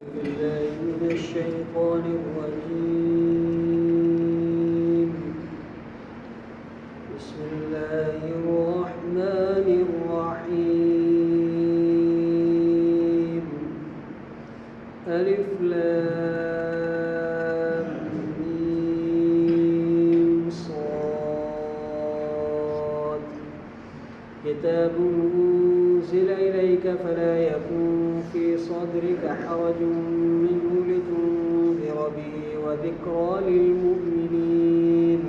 بالله من الشيطان الرجيم. بسم الله الرحمن الرحيم. ألف لام ميم صاد. كتاب أنزل إليك فلا يكن في صدرك حرج منه لتنذر به وذكرى للمؤمنين.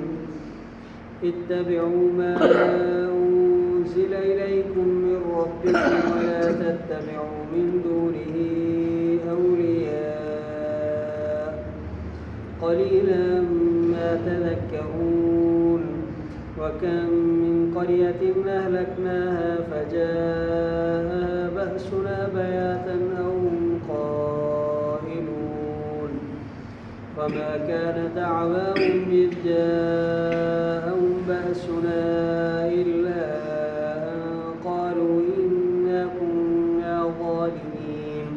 اتبعوا ما أنزل إليكم من ربكم ولا تتبعوا من دونه أولياء قليلا ما تذكرون. وكم من قرية أهلكناها فجاءها بأسنا بياتا أو هم قائلون. وما كان دعواهم إذ جاءهم بأسنا إلا أن قالوا إنا كنا ظالمين.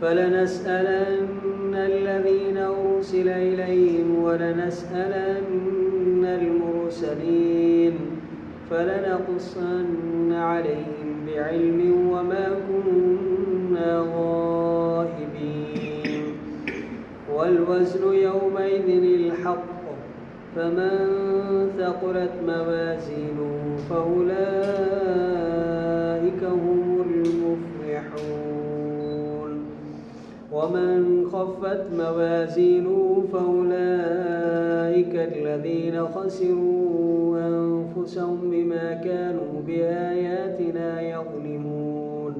فلنسألن الذين أرسل إليهم ولنسألن المرسلين فلنقصن عليهم بعلم وما كنا غائبين. والوزن يومئذ الحق فمن ثقلت موازينه فأولئك هم المفلحون. ومن خفت موازينه فأولئك الذين خسروا أنفسهم بما كانوا بآياتنا يظلمون.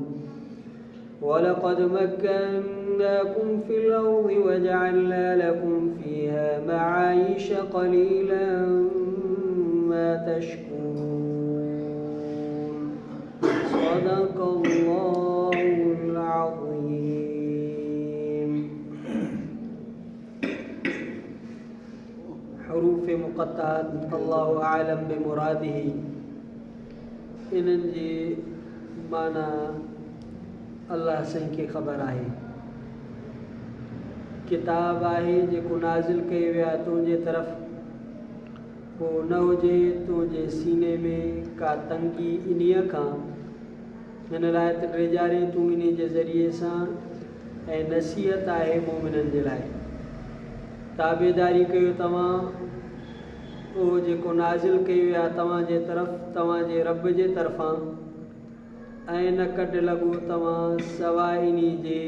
ولقد مكناكم في الأرض وجعلنا لكم فيها معايش قليلا ما تشكرون. صدق الله العظيم. حروف مقطعات الله أعلم بمراده. इन्हनि जी माना अल्लाह साईं खे ख़बर आहे. किताब आहे जेको नाज़िल कयो विया तुंहिंजे तरफ़, पोइ न हुजे तुंहिंजे सीने में का तंगी इन्हीअ खां, हिन लाइ त ड्रेजारे तूं इन जे ज़रिए सां ऐं नसीहत आहे मोमिननि जे लाइ. ताबेदारी कयो तव्हां उहो जेको नाज़िल कयो विया तव्हांजे तरफ़ तव्हांजे रब जे तरफ़ां, ऐं न कढ लॻो तव्हां सवाइ इन्ही जे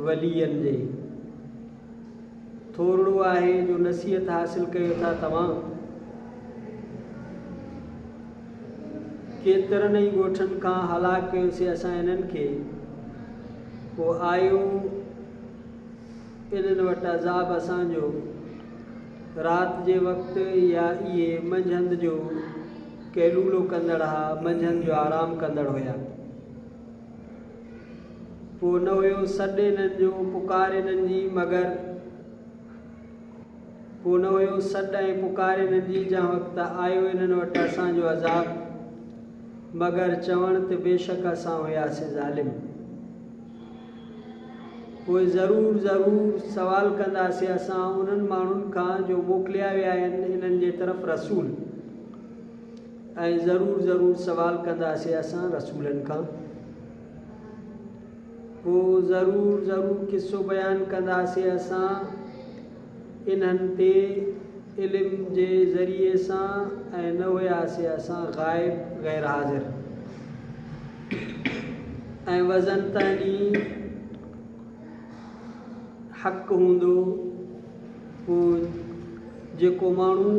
वलीअनि जे. थोरो आहे जो नसीहत हासिल कयो था तव्हां. केतिरनि ई ॻोठनि खां हलाक कयोसीं असां इन्हनि खे, पोइ आयो इन्हनि वटि अज़ाब असांजो राति जे वक़्तु या इहे मंझंदि जो कैलूलो कंदड़ हुआ, मंझंदि जो आराम कंदड़ हुया. पोइ न हुयो सॾु इन्हनि जो पुकार इन्हनि जी मगर, पोइ न हुयो सॾु ऐं पुकार इन्हनि जी जंहिं वक़्तु आयो इन्हनि वटि असांजो अज़ाब, मगर चवण त बेशक असां हुयासीं ज़ालिम. पोइ ज़रूरु ज़रूरु सवाल कंदासीं असां उन्हनि माण्हुनि खां जो मोकिलिया विया आहिनि इन्हनि जे तरफ़ रसूल, ऐं ज़रूरु ज़रूरु सवाल कंदासीं असां रसूलनि खां. पोइ ज़रूरु ज़रूरु किस्सो बयानु कंदासीं असां इन्हनि ते इल्म जे ज़रिए सां, ऐं न हुयासीं असां ग़ाइब ग़ैर हाज़िर. ऐं वज़न ताईं हक़ हूंदो, पोइ जेको माण्हू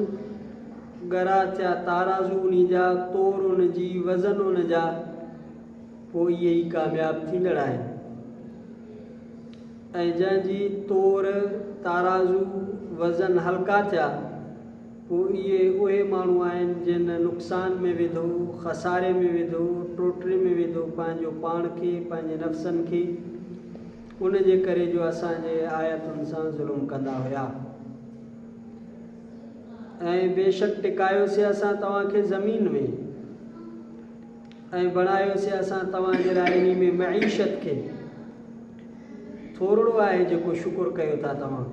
ॻरा थिया ताराज़ू उन जा, तोर उन जी, वज़न उन जा, पोइ इहे ई कामयाबु थींदड़ आहिनि. ऐं जंहिंजी तोर ताराज़ू वज़न हल्का थिया, पोइ इहे उहे माण्हू आहिनि जिन नुक़सान में विधो, खसारे में विधो, टोटरे में विधो पंहिंजो पाण खे, पंहिंजे नफ़्सनि खे. उन जे करे जो असांजे आयतुनि सां ज़ुल्म कंदा हुया. ऐं बेशक टिकायोसीं असां तव्हांखे ज़मीन में, ऐं बणायोसीं असां तव्हांजे लाइ इन में मईशत खे। थोरो आहे जेको शुकुर कयो था तव्हां।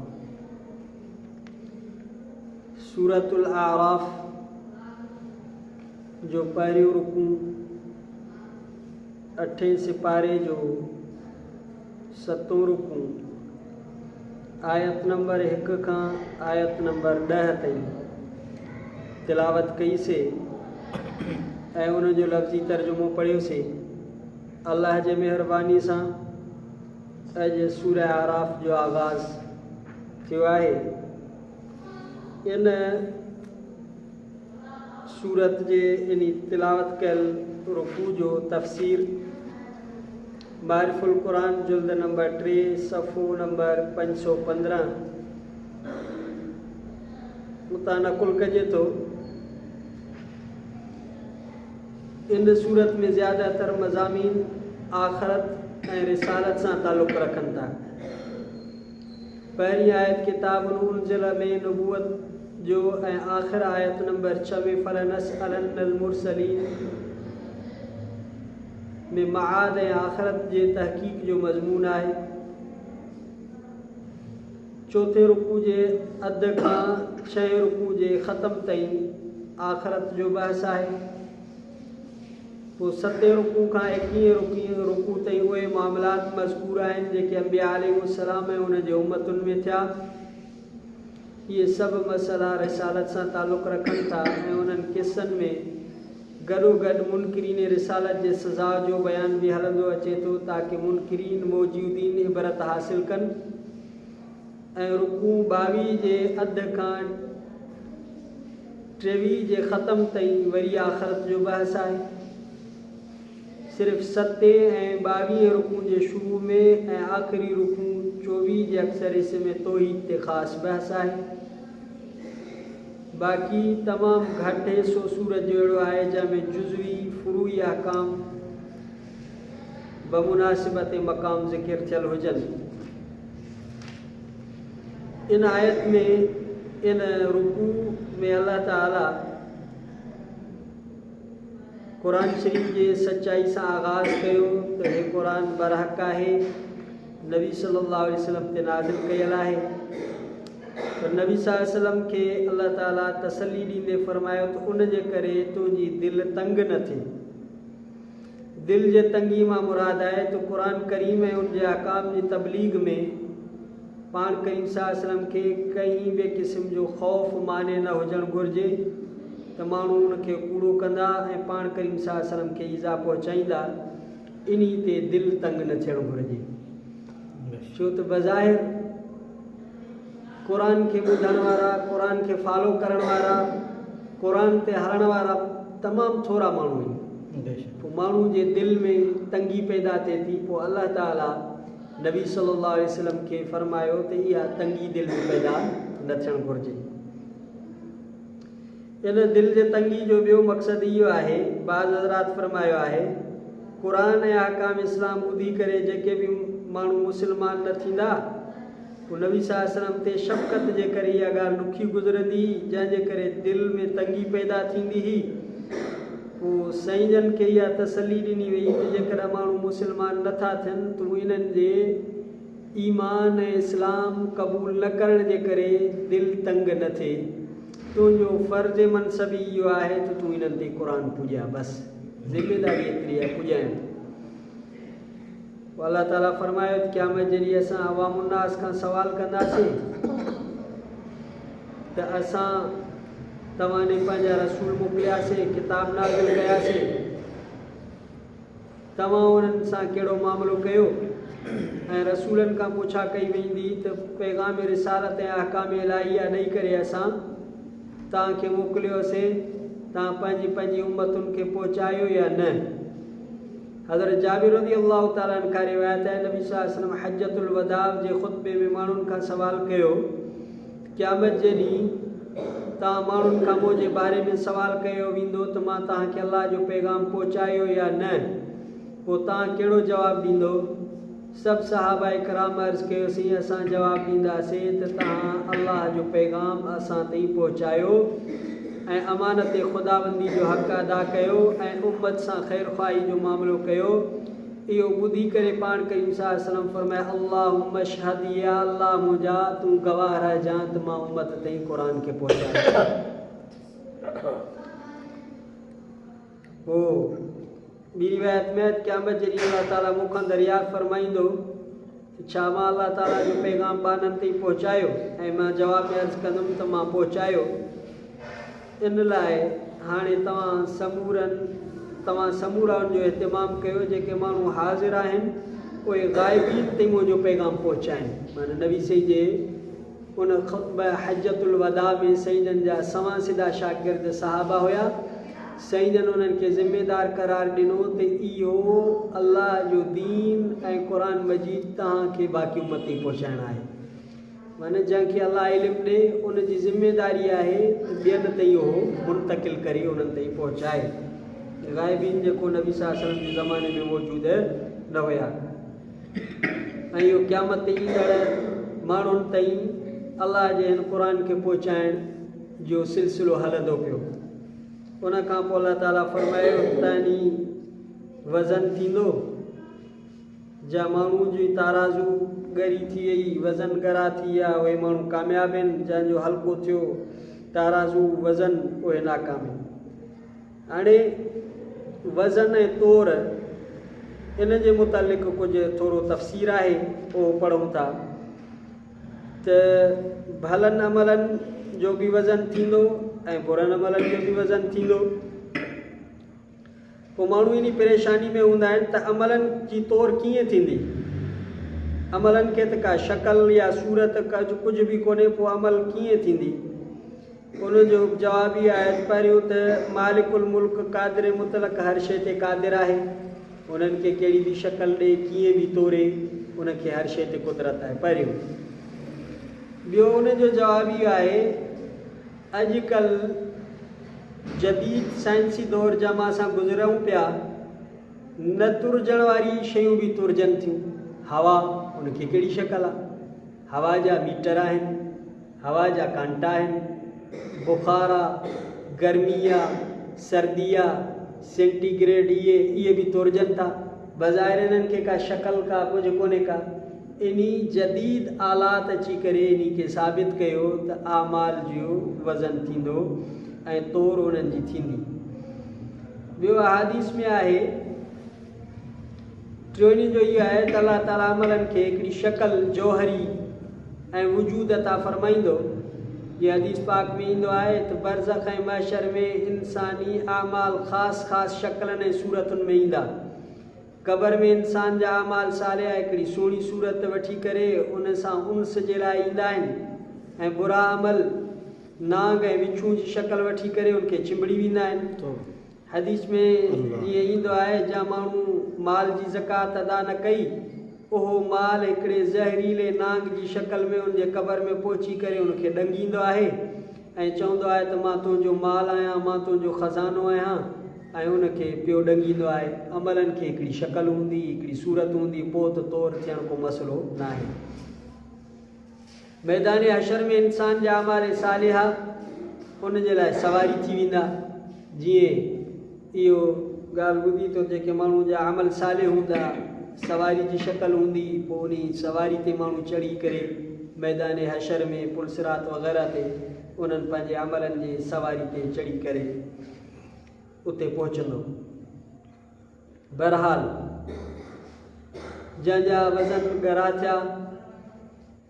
सूरतुल आराफ जो पहिरियों रुकू 8 सिपारे जो 7 रुकू आयत नंबर 1 खां आयत नंबर 10 ताईं तिलावत कईसीं ऐं उन जो लफ़्ज़ी तर्जुमो पढ़ियोसीं। अल्लाह जे महिरबानी सां अॼु सूरह आराफ जो आगाज़ थियो आहे। इन सूरत जे इन तिलावत कयल रुकू जो तफ़सीर मारिफुल क़ुरान जुल्द नंबर 3 सफ़ो नंबर 515 उतां नकुल कजे थो। इन सूरत में ज़्यादातर मज़ामीन आख़िरत ऐं रिसालत सां ताल्लुक़ रखनि था। पहिरीं आयत किताबुन उनज़िल में नबूअत जो ऐं आख़िर आयत नंबर 6 में फलनसअलन्नल मुरसलीन में मआद ऐं आख़िरत जे तहक़ीक़ जो मज़मून आहे। चौथे रुकू जे अध खां 6 रुकू जे ख़त्म ताईं आख़िरत जो बहस आहे। पोइ 7 रुकू खां 21 रुकू ताईं उहे मामलात मज़कूर आहिनि जेके अंबिया अलैहिस्सलाम ऐं उन जे उम्मतुनि में थिया। इहे सभु मसइला रिसालत सां ताल्लुक़ रखनि था ऐं उन्हनि किस्सनि में गॾोगॾु मुनकिरीन रिसालत जे सज़ा जो बयान बि हलंदो अचे थो ताकी मुनकिरीन मौजूदीन इबरत हासिल कनि। ऐं रुकू 22 जे अध खां 23 जे ख़त्म ताईं वरी आख़िरत जो बहस आहे। सिर्फ़ु 7 ऐं 22 रुकू जे शुरू में ऐं आख़िरी रुकू 24 जे अक्सर हिस्से में तौहीद ते ख़ासि बहस आहे। बाक़ी तमामु घटि हिसो सूरत जो अहिड़ो आहे जंहिंमें जुज़वी फ़ुरूई अहकाम बमुनासिबत मक़ाम ज़िक्र थियल हुजनि। इन आयत में इन रुकू में अल्लाह ताला क़ुरान शरीफ़ जे सचाई सां आगाज़ कयो त हे क़ुरान बरहक़ आहे, नबी सल्लल्लाहु अलैहि वसल्लम ते नाज़िल कयल आहे। त नबी सल्लल्लाहु अलैहि वसल्लम खे अल्लाह ताला तसल्ली ॾींदे फ़रमायो त उन जे करे तुंहिंजी दिलि तंग न थिए। दिलि जे तंगी मां मुराद आहे त क़ुरान करीम ऐं उन जे अहकाम जी तबलीग में पाण करीम सल्लल्लाहु अलैहि वसल्लम खे कंहिं बि क़िस्म जो ख़ौफ़ माने न हुजणु घुरिजे त माण्हू उनखे कूड़ो कंदा ऐं पाण करीम सल्लल्लाहु अलैहि वसल्लम खे ईज़ा पहुचाईंदा। इन ते दिलि तंग न थियणु घुरिजे। छो त बज़ाहिर क़ुरान खे ॿुधण वारा, क़ुरान खे फॉलो करण वारा, क़ुरान ते हलण वारा तमामु थोरा माण्हू आहिनि। पोइ माण्हू जे दिलि में तंगी पैदा थिए थी। पोइ अल्लाह ताला नबी सल्लल्लाहु अलैहि वसल्लम खे फ़रमायो त इहा तंगी दिलि में पैदा न थियणु घुरिजे। इन दिलि जे तंगी जो ॿियो मक़सदु इहो आहे, बाज़ हज़रात फ़रमायो आहे क़ुरान ऐं अहकाम इस्लाम ॿुधी करे जेके बि माण्हू मुस्लमान न थींदा पोइ नबी सल्लल्लाहु अलैहि वसल्लम ते शफ़क़त जे करे इहा ॻाल्हि ॾुखी गुज़रंदी, जंहिंजे करे दिलि में तंगी पैदा थींदी हुई। पोइ साईं जन खे इहा तसल्ली ॾिनी वई त जेकॾहिं माण्हू मुस्लमान नथा थियनि त इन्हनि जे ईमान ऐं इस्लाम क़बूल न करण जे करे दिलि तंग न थिए। तुंहिंजो फ़र्ज़ मनसबी इहो आहे त तूं इन्हनि ते क़ुरान पुॼा, बसि ज़िमेदारी एतिरी आहे पुॼाइणु। अल्लाह ताला फ़रमायो त क़यामत जॾहिं असां अवामुन्नास खां सवाल कंदासीं त असां तव्हां ने पंहिंजा रसूल मोकिलियासीं, किताब नाज़िल कयासीं, तव्हां उन्हनि सां कहिड़ो मामिलो कयो। ऐं रसूलनि खां पुछा कई वेंदी त पैगाम रिसालत ऐं अहकाम इलाहिया ॾेई करे असां तव्हांखे मोकिलियोसीं, तव्हां पंहिंजी पंहिंजी उम्मतुनि खे पहुचायो या न। हज़रत जाबिर रज़ी अल्लाह ताला अन्हु खां रिवायत आहे नबी सल्लल्लाहु अलैहि वसल्लम हज्जतुल वदा जे ख़ुतबे में माण्हुनि खां सवाल कयो, क़यामत जे ॾींहुं तव्हां माण्हुनि खां मुंहिंजे बारे में सवाल कयो वेंदो त मां तव्हांखे अल्लाह जो पैगाम पहुचायो या न, पोइ तव्हां कहिड़ो जवाबु ॾींदो? सभु सहाबा इकराम अर्ज़ु कयोसीं असां जवाबु ॾींदासीं त तव्हां अल्लाह जो पैगाम असां ताईं पहुचायो ऐं अमानत ख़ुदाबंदी जो हक़ अदा कयो ऐं उम्मत सां ख़ैर ख़्वाही जो मामिलो कयो। इहो ॿुधी करे पाण करीम सल्लल्लाहु अलैहि वसल्लम फरमाया अल्लाहुम्मा शहद या अल्लाह मुंहिंजा तूं गवाह रहिजां त मां उम्मत ताईं क़ुर खे पहुचायां। पोइ ॿी रिवायत में क़यामत जे ॾींहुं अल्लाह ताला मूंखां दरियाफ़ फरमाईंदो छा मां अल्लाह ताला जो पैगाम ॿारनि ताईं पहुचायो, ऐं मां जवाब में अर्ज़ु कंदुमि त मां पहुचायो। इन लाइ हाणे तव्हां समूरा जो इहतमाम कयो। जेके माण्हू हाज़िर आहिनि उहे ग़ाइबीन ताईं मुंहिंजो पैगाम पहुचाइनि। माना नबी सही जे उन हजतुल वदा में सईदनि जा सवा सिधा शागिर्द सहाबा हुया। सईदनि उन्हनि खे ज़िम्मेदार करार ॾिनो त इहो अल्लाह जो दीन ऐं क़ुर मजीद तव्हांखे बाक़ी उम्मत ताईं पहुचाइणो आहे। माना जंहिंखे अल्लाह इल्मु ॾे उनजी ज़िम्मेदारी आहे त ॿियनि ताईं उहो मुंतकिल करे उन्हनि ताईं पहुचाए। ग़ाइबीन जेको नबी सल्लल्लाहु अलैहि वसल्लम जे ज़माने में मौजूदु न हुया। ऐं इहो क़यामत ते ईंदड़ माण्हुनि ताईं अल्लाह जे हिन क़ुर खे पहुचाइण जो सिलसिलो हलंदो पियो। उन खां पोइ अल्लाह ताला फरमायो तानी वज़न थींदो जा माण्हू जी ताराज़ू ॻरी थी वई, वज़न ॻरा थी विया, उहे माण्हू कामयाबु आहिनि। जंहिंजो हल्को थियो ताराज़ू वज़न उहे नाकाम आहिनि। हाणे वज़न ऐं तौर इन जे मुतालिक़ कुझु थोरो तफ़सीर आहे, उहो पढ़ूं था त भलनि अमलनि जो बि वज़न थींदो ऐं बुरनि अमलनि जो बि वज़न थींदो। पोइ माण्हू इन परेशानी में हूंदा आहिनि त अमलनि जी तौर कीअं थींदी। अमलनि खे त का शक्ल या सूरत कुझु बि कोन्हे, पोइ अमल कीअं थींदी। उनजो जवाब इहो आहे त पहिरियों त मालिकुल मुल्क क़ादिर मुतलक़ हर शइ ते क़ादिर आहे। उन्हनि खे कहिड़ी बि शक्ल ॾे, कीअं बि तोरे, उनखे हर शइ ते कुदरत आहे पहिरियों। ॿियो उनजो जवाब इहो आहे अॼुकल्ह जदीद साइंसी दौर जा मां असां गुज़रूं पिया, न तुरजण वारी शयूं बि तुरजनि थियूं। हवा, उनखे कहिड़ी शक्ल आहे, हवा जा मीटर आहिनि, हवा जा कांटा आहिनि, बुखार आहे, गर्मी आहे, सर्दी आहे, सेंटीग्रेड, इहे बि तुरजनि था। बज़ाहिर इन्हनि खे का शक्ल का कुझु कोन्हे का। इन्ही जदीद आलात अची करे इन खे साबित कयो त आमाल जो वज़न थींदो ऐं तौर उन्हनि जी थींदी। ॿियो हदीस में आहे टियों जो इहो आहे त अल्लाह ताला अमलनि खे हिकिड़ी शक्ल जौहरी ऐं वजूद अता फरमाईंदो। ये हदीस पाक में ईंदो आहे त बरज़ख ऐं महशर में इंसानी आमाल ख़ासि शक्लनि ऐं सूरतुनि में ईंदा। क़बर में इंसान जा आमाल सालिया हिकिड़ी सुहिणी सूरत वठी करे उन सां उन्स जे लाइ ईंदा आहिनि ऐं बुरा अमल नांग ऐं विछूं जी शक्ल वठी करे उनखे चिंबड़ी वेंदा आहिनि। हदीस में इहे ईंदो आहे जा माण्हू माल जी ज़कात अदा न कई, उहो माल हिकिड़े ज़हरीले नांग जी शक्ल में उनजे क़बर में पहुची करे उनखे ॾंगींदो आहे ऐं चवंदो आहे त मां तुंहिंजो माल आहियां, मां तुंहिंजो ख़ज़ानो आहियां, ऐं उनखे पियो ॾंगींदो आहे। अमलनि खे हिकिड़ी शक्ल हूंदी, हिकिड़ी सूरत हूंदी, पोइ त तौर थियण को मसइलो न आहे। मैदान हशर में इंसान जा अमाल सालिहा उनजे लाइ सवारी थी वेंदा। जीअं इहो ॻाल्हि ॿुधी तो जेके माण्हू जा अमल साले हूंदा, सवारी जी शक्ल हूंदी, पोइ उन सवारी ते माण्हू चढ़ी करे मैदान हशर में पुलसिरात वग़ैरह ते उन्हनि पंहिंजे अमलनि जे सवारी ते चढ़ी करे उते पहुचंदो। बहरहाल जंहिंजा वज़न ॻरा थिया,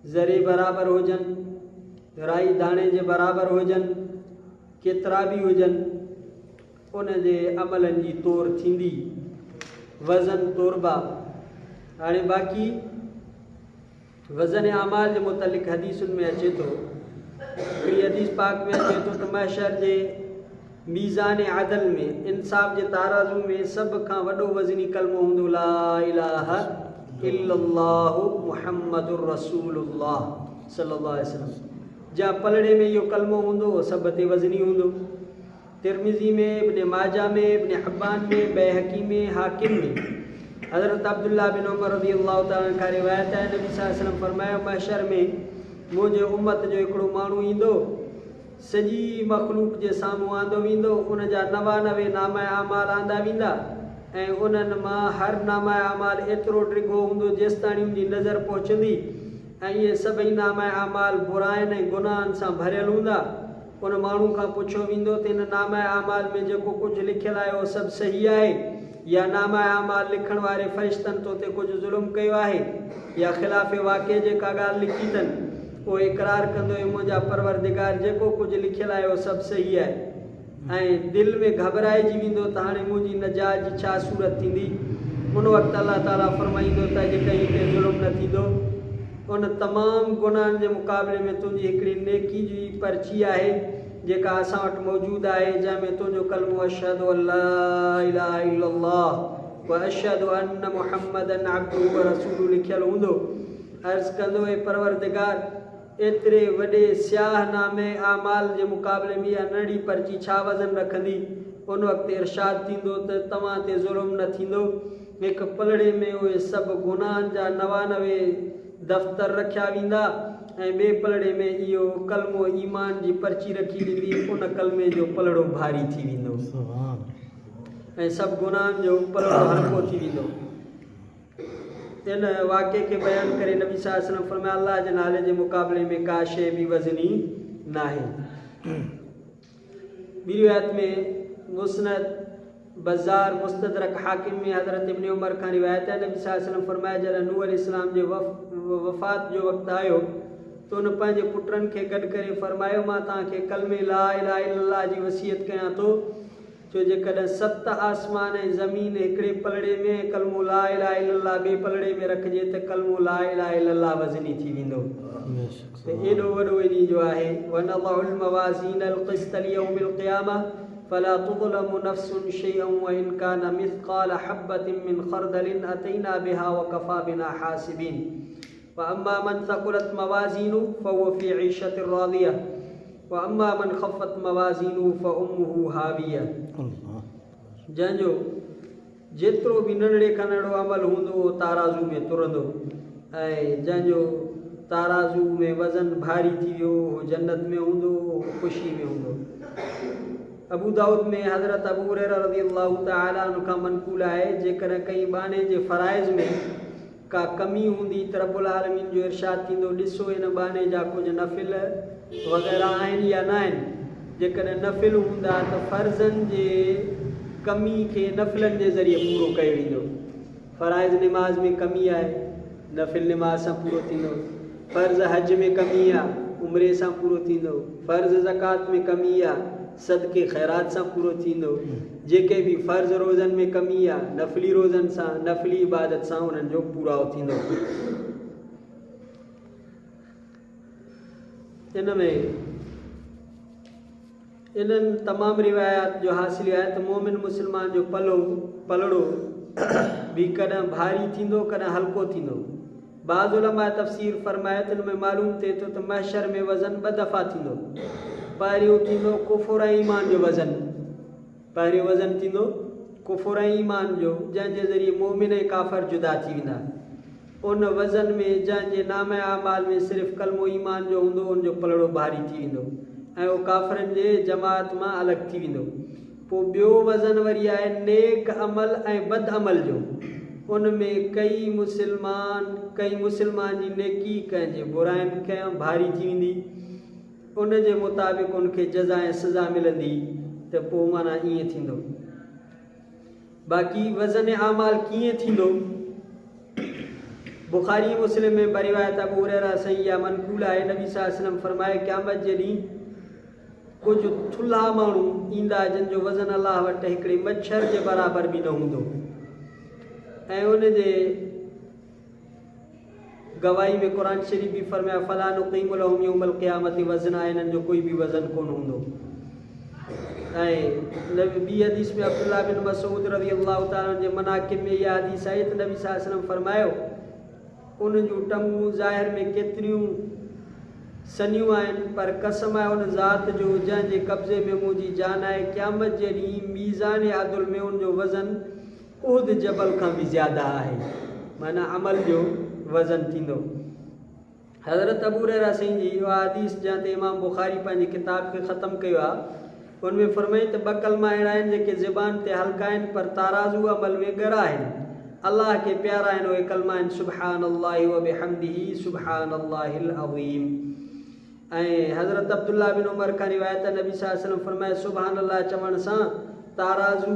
ज़रे बराबरि हुजनि, राई दाणे जे बराबरि हुजनि, केतिरा बि हुजनि, उन जे अमलनि जी तौर थींदी, वज़न तौरबा। हाणे बाक़ी वज़न अमाल जे मुतलिक़ हदीसुनि में अचे थो। हिकिड़ी हदीस पाक में अचे थो त महशर जे मीज़ान अदल में, इंसाफ़ जे ताराज़ू में सभ खां वॾो वज़नी कलमो हूंदो ला इलाहा इल्लल्लाहु मुहम्मदुर रसूलुल्लाह सल्लल्लाहु अलैहि वसल्लम। जहाँ पलड़े में इहो कलमो हूंदो उहो सभ ते वज़नी हूंदो। तिरमिज़ी में, इब्न माजा में, इब्न हिब्बान में, बैहक़ी में, हाकिम में। हज़रत अब्दुल्लाह बिन उमर रज़ियल्लाहु तआला खां रिवायत आहे, नबी सल्लल्लाहु अलैहि वसल्लम फरमायो महशर में मुंहिंजे उम्मत जो हिकिड़ो माण्हू ईंदो सॼी मखलूक जे साम्हूं आंदो वेंदो, उन जा 99 नामा आमाल आंदा वेंदा ऐं उन्हनि मां हर नामा आमाल एतिरो डिघो हूंदो जेसि ताणी मुंहिंजी नज़र पहुचंदी ऐं इहे सभई नामा आमाल बुराइनि ऐं गुनाहनि सां भरियल हूंदा। उन माण्हू खां पुछियो वेंदो त हिन नामा आमाल में जेको कुझु लिखियलु आहे उहो सभु सही आहे या नामा आमाल लिखण वारे फ़रिश्तनि तो ते कुझु ज़ुल्म कयो आहे या ख़िलाफ़ वाक़े जेका ॻाल्हि लिखी अथनि उहो इक़रार कंदो ऐं मुंहिंजा परवरदिगार जेको कुझु लिखियलु आहे उहो सभु सही आहे ऐं दिलि में घबराइजी वेंदो त हाणे मुंहिंजी नजात जी छा सूरत थींदी। उन वक़्तु अलाह ताला फ़रमाईंदो त अॼु कहीं ते ज़ुल्म न थींदो। उन तमामु गुनाहनि जे मुक़ाबले में तुंहिंजी हिकिड़ी नेकी जी पर्ची आहे जेका असां वटि मौजूदु आहे, जंहिंमें तुंहिंजो कलमो अशहदु अल्ला इलाहा इल्लल्लाह व अशहदु अन्न मुहम्मदन अब्दुहु व रसूलुहु लिखियलु हूंदो। अर्ज़ु कंदो ऐं परवरदिगार एतिरे वॾे स्याहनामे आमाल जे मुक़ाबले में इहा नंढी पर्ची छा वज़न रखंदी। उन वक़्तु इरशाद थींदो त तव्हां ते ज़ुल्म न थींदो। हिकु पलड़े में उहे सभु गुनाहनि जा 99 दफ़्तर रखिया वेंदा ऐं ॿिए पलड़े में इहो कलमो ईमान जी पर्ची रखी वेंदी। उन कलमे जो पलड़ो भारी थी वेंदो ऐं सभु गुनाहनि जो पलड़ो हल्को थी वेंदो। इन वाक़े खे बयानु करे नबी सल्लल्लाहु अलैहि वसल्लम फरमाया अल्लाह जे नाले जे मुक़ाबले में का शइ बि वज़नी न आहे। ॿी रिवायत में मुस्नद बज़ार मुस्तदरक हाकिम में हज़रत इब्न उमर खां रिवायत आहे, नबी सल्लल्लाहु अलैहि वसल्लम फरमाया जॾहिं नूह अलैहिस्सलाम जे वफ़ात जो वक़्तु आयो त उन पंहिंजे पुटनि खे गॾु करे फरमायो मां तव्हांखे कलमे ला इलाहा इल्लल्लाह जी वसियत कयां थो, छो जेकॾहिं 7 आसमान ऐं ज़मीन हिकिड़े पलड़े में कलमो ला इलाहा इल्लल्लाह ॿिए पलड़े में रखिजे त कलमो ला इलाहा इल्लल्लाह वज़नी थी वेंदो। त एॾो वॾो इन जो आहे वनज़उल मवाज़ीनल क़िस्त लियौमिल क़ियामह फला तुज़लमु नफ़्सुन शैअन व इन कान मिस्क़ाल हब्बतिन मिन ख़रदलिन अतैना बिहा व कफ़ा बिना हासिबीन व अम्मा मन थक़ुलत मवाज़ीनुहु फ़हुव फ़ी ईशतिन राज़ियह व अम्मा मन ख़फ़्फ़त मवाज़ीनुहु फ़उम्मुहु हावियह। जंहिंजो जेतिरो बि नंढड़े खां नंढड़ो अमल हूंदो उहो ताराज़ू में तुरंदो ऐं जंहिंजो ताराज़ू में वज़न भारी थी वियो उहो जन्नत में हूंदो, ख़ुशी में हूंदो। अबू दाऊद में हज़रत अबू हुरैरा रज़ियल्लाहु तआला अन्हु खां मनक़ूल आहे जेकॾहिं कंहिं बाने जे फ़राइज़ में का कमी हूंदी त रब्बुल आलमीन जो इरशाद थींदो ॾिसो हिन बाने जा कुझु नफ़िल वग़ैरह आहिनि या न आहिनि। जेकॾहिं नफ़िल हूंदा त फ़र्ज़नि जे कमी खे नफ़िलनि जे ज़रिए पूरो कयो वेंदो। फ़राइज़ निमाज़ में कमी आहे, नफ़िल निमाज़ सां पूरो थींदो। फ़र्ज़ हज में कमी आहे, उमिरे सां पूरो थींदो। फ़र्ज़ ज़कात में कमी आहे, सदके ख़ैरात सां पूरो थींदो। जेके बि फ़र्ज़ रोज़नि में कमी आहे, नफ़िली रोज़नि सां नफ़िली इबादत सां उन्हनि जो पूरो थींदो। इन में इन्हनि तमामु रिवायात जो हासिल आहे त मोमिन मुस्लमान जो पलड़ो बि कॾहिं भारी थींदो कॾहिं हल्को थींदो। बाज़ उलमा तफ़सीर फ़रमाए त इन में मालूम थिए थो त महशर में वज़न 2 दफ़ा थींदो। पहिरियों थींदो कुफ़ुर ऐं ईमान जो वज़न, पहिरियों वज़न थींदो कुफ़ुर ऐं ईमान जो जंहिंजे ज़रिए मोमिन ऐं काफ़िर जुदा थी वेंदा। उन वज़न में जंहिंजे नाम आमाल में सिर्फ़ु कलमो ईमान जो हूंदो उनजो पलड़ो भारी थी वेंदो ऐं उहो काफ़िरनि जे जमात मां अलॻि थी वेंदो। पोइ ॿियो वज़न वरी आहे नेक अमल ऐं बद अमल जो। उन में कई मुस्लमान जी नेकी कंहिंजे बुराइनि खे भारी थी वेंदी, उन जे मुताबिक़ उनखे जज़ा ऐं सज़ा मिलंदी त पोइ माना ईअं थींदो। बाक़ी वज़न आमाल कीअं थींदो, बुखारी मुस्लिम में बरिवायत अबू हुरैरा सही या मनक़ूल आहे, नबी सल्लल्लाहु अलैहि वसल्लम फरमाए क़यामत जे ॾींहुं कुझु थुल्हा माण्हू ईंदा जंहिंजो वज़न अलाह वटि हिकिड़े मच्छर जे बराबरि बि न हूंदो ऐं उन जे गवाही में क़ुरान शरीफ़ बि फरमाया फला नुक़ीमु लहुम यौमल क़ियामति वज़ना, इन्हनि जो कोई बि वज़न कोन हूंदो। ऐं ॿी हदीस में अब्दुल्लाह बिन मसूद रज़ियल्लाहु ताला जे मनाक़िब में इहा हदीस आहे त नबी सल्लल्लाहु अलैहि वसल्लम फरमायो उन जूं टंगूं ज़ाहिर में केतिरियूं सनियूं आहिनि पर कसम आहे उन ज़ात जो जंहिंजे कब्ज़े में मुंहिंजी जान आहे, क़यामत जे ॾींहुं मीज़ान अदल में उनजो वज़न उहद जबल खां बि ज़्यादा आहे, माना अमल जो वज़न थींदो। हज़रत अबू हुरैरा साईं जी इहा हदीस जंहिं ते इमाम बुखारी पंहिंजे किताब खे ख़तमु कयो आहे उन में फरमाई त 2 कलमा अहिड़ा आहिनि जेके ज़बान ते हल्का आहिनि पर ताराज़ू अमल में ॻरा आहिनि, अलाह खे प्यारा आहिनि। उहे कलमा आहिनि सुबहान अल्लाहि व बिहम्दिही सुबहान अल्लाहिल अज़ीम। ऐं हज़रत अब्दुल्ला बिन उमर खां रिवायत नबी सल्लल्लाहु अलैहि वसल्लम फरमाए सुबहान अल्लाह चवण सां ताराज़ू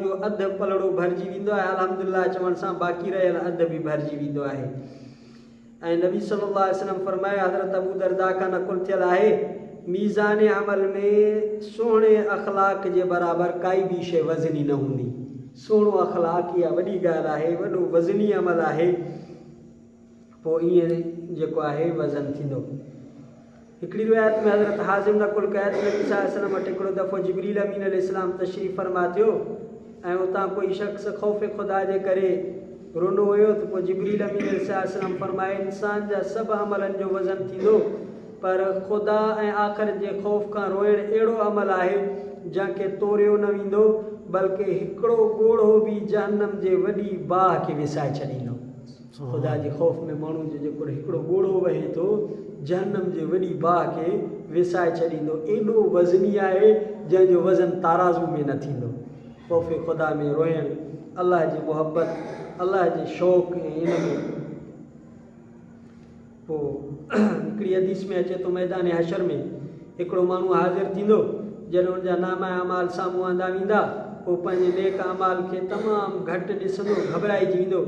जो अधु पलड़ो भरिजी वेंदो आहे, अल्हम्दुलिल्लाह चवण सां बाक़ी रहियल अधु बि भरिजी वेंदो आहे। ऐं नबी सल्लल्लाहु अलैहि वसल्लम फरमाए हज़रत अबू दरदा खां नकुल थियल आहे मीज़ान अमल में सुहिणे अख़लाक जे बराबरि काई बि शइ वज़नी न हूंदी। सुहिणो अख़लाक इहा वॾी ॻाल्हि आहे, वॾो वज़नी अमल आहे, पोइ ईअं जेको आहे वज़न थींदो। हिकिड़ी रिवायत में हज़रत हाज़िम नकुल कया त नबी सल्लल्लाहु अलैहि वसल्लम वटि हिकिड़ो दफ़ो जिब्रील अमीन अलैहिस्सलाम तशरीफ़ फरमा थियो ऐं उतां कोई शख़्स ख़ौफ़ खुदा जे करे रोनो हुयो त पोइ जिब्रील अमीन अलैहिस्सलाम फरमाए इंसान जा सभु अमलनि जो वज़न थींदो पर ख़ुदा ऐं आख़िर जे ख़ौफ़ खां रोइण अहिड़ो अमल आहे जंहिंखे तोड़ियो न वेंदो बल्कि हिकिड़ो ॻोढ़ो बि जहन्नम जे वॾी बाहि खे विसाए छॾींदो। ख़ुदा जे ख़ौफ़ में माण्हू जो जेको हिकिड़ो ॻोढ़ो वहे थो जहन्नम जे वॾी बाहि खे विसाए छॾींदो। एॾो वज़नी आहे जंहिंजो वज़न ताराज़ू में न थींदो। ख़ौफ़ ख़ुदा में रोइण, अलाह जी मुहबत, अलाह जे शौक़ ऐं इन में पोइ हिकिड़ी हदीस में अचे थो मैदान हशर में हिकिड़ो माण्हू हाज़िर थींदो जॾहिं हुनजा नामा अमाल साम्हूं आंदा वेंदा पोइ पंहिंजे नेक अमाल खे तमामु घटि ॾिसंदो, घबराइजी वेंदो।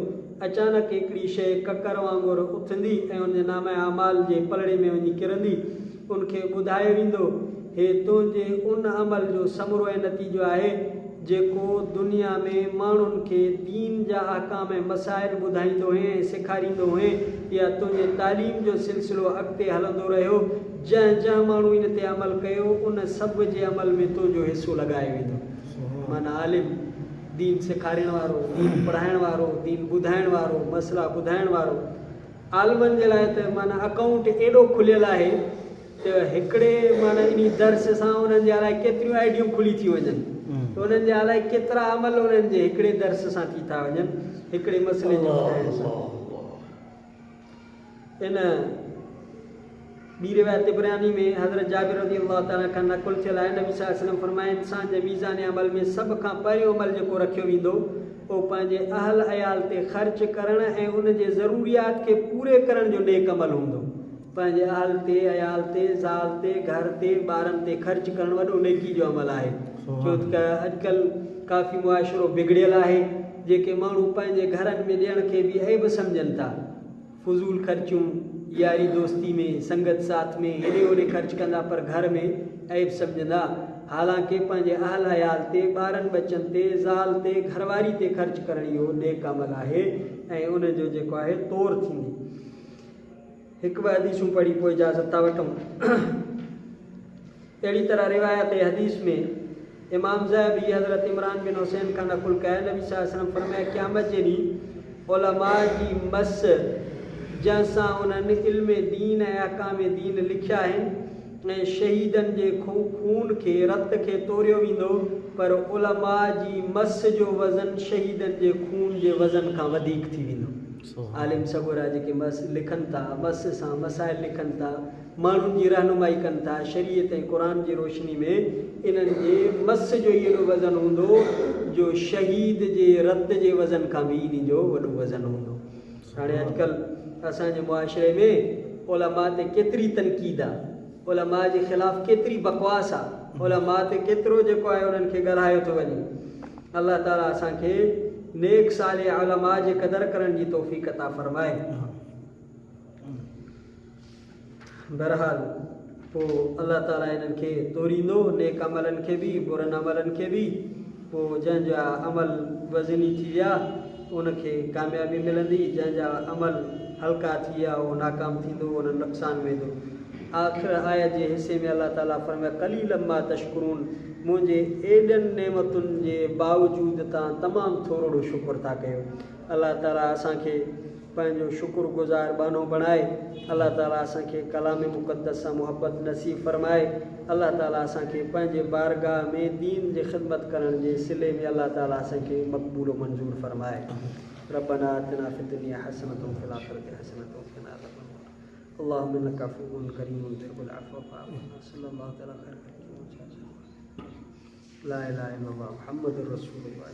अचानक हिकिड़ी शइ ककर वांगुरु उथंदी ऐं हुनजे नामा अमाल जे पलड़े में वञी किरंदी। उनखे ॿुधायो वेंदो हे तुंहिंजे उन अमल जो समरो ऐं नतीजो आहे जेको दुनिया में माण्हुनि खे दीन जा अहकाम ऐं मसाइल ॿुधाईंदो हुए ऐं सेखारींदो हुए या तुंहिंजे तालीम जो सिलसिलो अॻिते हलंदो रहियो। जंहिं माण्हू इन ते अमल कयो उन सभ जे अमल में तुंहिंजो हिसो लॻायो वेंदो। माना आलिम, दीन सेखारण वारो, दीन पढ़ाइण वारो, दीन ॿुधाइण वारो, मसइला ॿुधाइण वारो। आलिमनि जे लाइ त माना अकाउंट एॾो खुलियल आहे त हिकिड़े माना इन दर्स सां उन्हनि जे अलाए केतिरियूं आइडियूं खुली थी वञनि, त उन्हनि जे अलाए केतिरा अमल उन्हनि जे हिकिड़े दर्स सां थी था वञनि, हिकिड़े मसइले जे ॿुधाइण सां। इन ॿी रिवायत इब्रानी में हज़रत जाबिर रज़ी अल्लाह ताला खां नकुल थियल आहे नबी सल्लल्लाहु अलैहि वसल्लम फरमाए इंसान जे मीज़ान अमल में सभ खां पहिरियों अमल जेको रखियो वेंदो उहो पंहिंजे अहल अयाल ते ख़र्च करण ऐं उन जे ज़रूरियात खे पूरे करण जो नेक अमल हूंदो। पंहिंजे अहल ते, अयाल ते, ज़ाल ते, घर ते, ॿारनि ते ख़र्च करणु वॾो नेकी जो अमल आहे। छो त अॼुकल्ह काफ़ी मुआशिरो बिगड़ियल आहे, जेके माण्हू पंहिंजे घरनि में ॾियण खे बि ऐब सम्झनि था। फज़ूल ख़र्चूं यारी दोस्ती में, संगत साथ में हेॾे होॾे ख़र्च कंदा पर घर में ऐब सम्झंदा। हालांकि पंहिंजे अहल अयाल ते, ॿारनि बचनि ते, ज़ाल ते, घरवारी ते ख़र्च करण इहो नेक अमल आहे ऐं उनजो जेको आहे तौर थींदी। हिकु ॿ हदीसूं पढ़ी पोइ इजाज़त था वठूं। अहिड़ी तरह रिवायत हदीस में इमाम ज़हबी हज़रत इमरान बिन हुसैन खां नकुल कया नबी सल्लल्लाहु अलैहि वसल्लम फरमाया क़यामत जे ॾींहुं उलमा जी मस जंहिंसां उन्हनि इल्म दीन ऐं अहकाम दीन लिखिया आहिनि ऐं शहीदनि जे खून खे रत खे तोड़ियो वेंदो पर उलमा जी मस जो वज़न शहीदनि जे खून जे वज़न खां वधीक थी वेंदो। आलिम सगोरा जेके मस लिखनि था, मस सां मसाइल लिखनि था, माण्हुनि जी रहनुमाई कनि था शरीयत ऐं क़ुरान जी रोशनी में, इन्हनि जे मस जो एॾो वज़न हूंदो जो शहीद जे रत जे वज़न खां बि इन जो वॾो वज़न हूंदो। हाणे अॼुकल्ह असांजे मुआशिरे में उलमा ते केतिरी तनक़ीद आहे, उलमा जे ख़िलाफ़ु केतिरी बकवास आहे, उलमा ते केतिरो जेको आहे उन्हनि खे ॻाल्हायो थो वञे। अल्लाह ताला असांखे नेक साले उलमा जे क़दुरु करण जी तौफ़ीक़ अता फ़रमाए। बहरहाल पोइ अल्लाह ताला इन्हनि खे तोरींदो, नेक अमलनि खे बि, बुरनि अमलनि खे बि। पोइ जंहिंजा अमल वज़नी थी विया उनखे कामयाबी मिलंदी, जंहिंजा अमल हल्का थी विया उहो नाकाम थींदो, उन नुक़सान वेंदो। आख़िर आयत जे हिसे में अल्लाह ताला फरमाए क़लीलन मा तशकुरून, मुंहिंजे एॾनि नेमतुनि जे बावजूदि तव्हां तमामु थोरो शुक्र था कयो। अल्लाह ताला असांखे पंहिंजो शुक्रगुज़ार बानो बणाए। अल्लाह ताला असांखे कलाम मुक़द्दस सां मुहबत नसीब फ़रमाए। अल्लाह ताला असांखे पंहिंजे बारगाह में दीन जी ख़िदमत करण जे सिले में अल्लाह ताला असांखे मक़बूल मंज़ूर फ़रमाए। रब्बना आतिना फिद दुनिया हसनतुम व फिल आखिरति हसनतुम व क़िना अज़ाबन्नार अल्लाहुम्मा इन्नका अफ़ुव्वुन करीमुन तुहिब्बुल अफ़्व फ़अफ़ु अन्ना सल्लल्लाहु तआला खैर ला इलाहा इल्लल्लाह मुहम्मदुर रसूलुल्लाह।